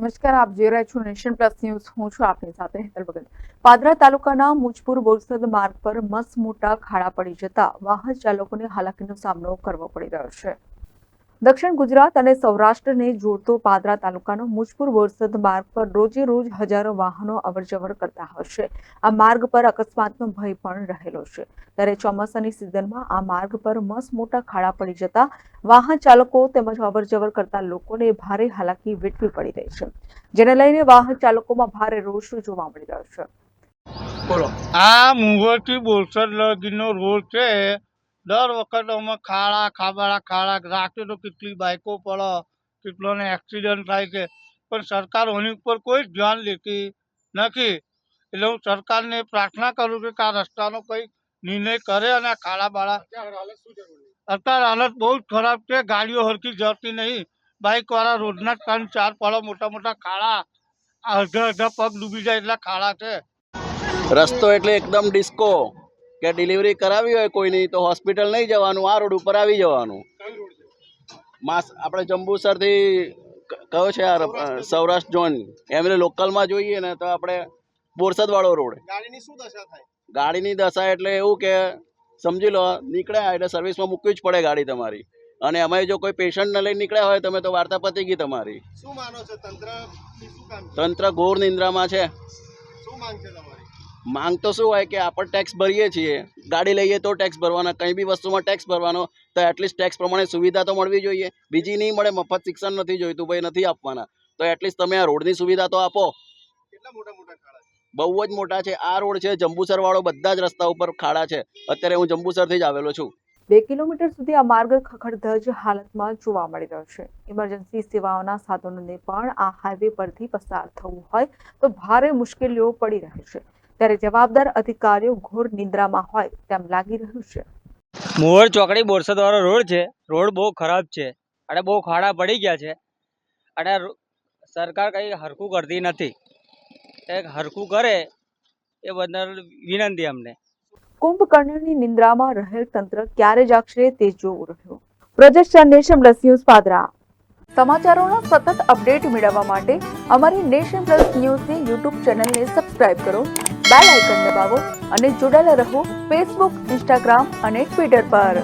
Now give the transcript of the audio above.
નમસ્કાર, આપ જોઈ રહ્યા છો નેશન પ્લસ ન્યૂઝ. હું છું આપની સાથે હેતલ ભગત. પાદરા તાલુકાના મુજપુર બોરસદ માર્ગ પર મસ્ત મોટા ખાડા પડી જતા વાહન ચાલકોને હાલાકીનો સામનો કરવો પડી રહ્યો છે. દક્ષિણ ગુજરાત અને સૌરાષ્ટ્રને જોડતો પાદરા તાલુકાનો મુજપુર બોરસદ માર્ગ પર રોજે રોજ હજારો વાહનો અવરજવર કરતા હોય છે. આ માર્ગ પર અકસ્માતનો ભય પણ રહેલો છે. ત્યારે ચોમાસાની સિઝનમાં આ માર્ગ પર મસ્ત મોટા ખાડા પડી જતા વાહન ચાલકો તેમજ અવરજવર કરતા લોકોને ભારે હાલાકી વેઠવી પડી રહી છે, જેને લઈને વાહન ચાલકોમાં ભારે રોષ જોવા મળી રહ્યો છે. આ મુંગોરથી બોરસદ લગીનો રોડ છે. દર વખત અમે ખાડા રાતે તો કેટલી બાઇકો પડે, કેટલોને એક્સિડન્ટ થાય છે, પણ સરકાર એની ઉપર કોઈ ધ્યાન લેતી નથી. એટલે હું સરકારને પ્રાર્થના કરું છું કે આ રસ્તાનો કંઈ નિર્ણય કરે અને આ ખાડા અત્યારે હાલત બહુ જ ખરાબ છે. ગાડીઓ હરખી જતી નહીં. બાઇકવાળા રોડના 3-4 પડે, મોટા મોટા ખાડા, અડધા પગ ડૂબી જાય એટલા ખાડા છે. રસ્તો એટલે એકદમ ડિસ્કો કે ડિલિવરી કરાવી હોય કોઈની તો હોસ્પિટલ નહીં જવાનું, આ રોડ ઉપર આવી જવાનું. આપણે જંબુસરથી કયો છે સૌરાષ્ટ્ર ઝોન એમને લોકલમાં જોઈએ ને તો આપણે બોરસદવાળો રોડ. ગાડીની શું દશા થાય? ગાડીની દશા એટલે એવું કે સમજી લો, નીકળ્યા એટલે સર્વિસમાં મૂકવી જ પડે ગાડી તમારી. અને અમે જો કોઈ પેશન્ટને લઈને નીકળ્યા હોય તમે તો વાર્તા પતી ગઈ તમારી. શું માનો છો? તંત્ર ઘોર નિંદ્રામાં છે. શું માંગ છે તમારી? માંગ તો શું હોય કે આપણે ટેક્સ ભરીએ છીએ, ગાડી લઈએ તો ટેક્સ ભરવાના, કંઈ બી વસ્તુમાં ટેક્સ ભરવાનો, તો એટલીસ્ટ ટેક્સ પ્રમાણે સુવિધા તો મળવી જોઈએ. બીજી નહીં મળે, મફત શિક્ષણ નથી જોઈતું ભાઈ, નથી આપવાના, તો એટલીસ્ટ તમે આ રોડની સુવિધા તો આપો. કેટલા મોટા ખાડા છે? બહુ જ મોટા છે. આ રોડ છે જંબુસર વાળો, બધા જ રસ્તા ઉપર ખાડા છે. અત્યારે હું જંબુસરથી જ આવેલો છું. 2 કિલોમીટર સુધી આ માર્ગ ખખડધજ હાલતમાં જોવા મળી રહ્યો છે. ઇમરજન્સી સેવાઓના સાધનોને પણ આ હાઈવે પરથી પસાર થવું હોય તો ભારે મુશ્કેલીઓ પડી રહે છે. ત્યારે જવાબદાર અધિકારીઓ ઘોર નિંદ્રામાં હોય તેમ લાગી રહ્યું છે. મોર ચોકડી બોરસદ વાળો રોડ છે. રોડ બહુ ખરાબ છે અને બહુ ખાડા પડી ગયા છે અને સરકાર કંઈ હરખું કરતી નથી. કંઈક હરખું કરે એ બદલ વિનંતી અમને. કુંભકર્ણની નિંદ્રામાં રહેલ તંત્ર ક્યારે જાગશે તે જોવું રહ્યું. Project Nation Plus News Padra. સમાચારોના સતત અપડેટ મેળવવા માટે અમારી નેશન પ્લસ ન્યૂઝની યુટ્યુબ ચેનલને સબસ્ક્રાઇબ કરો, બેલ આઇકન દબાવો અને જોડાયેલા રહો ફેસબુક, ઇન્સ્ટાગ્રામ અને ટ્વિટર પર.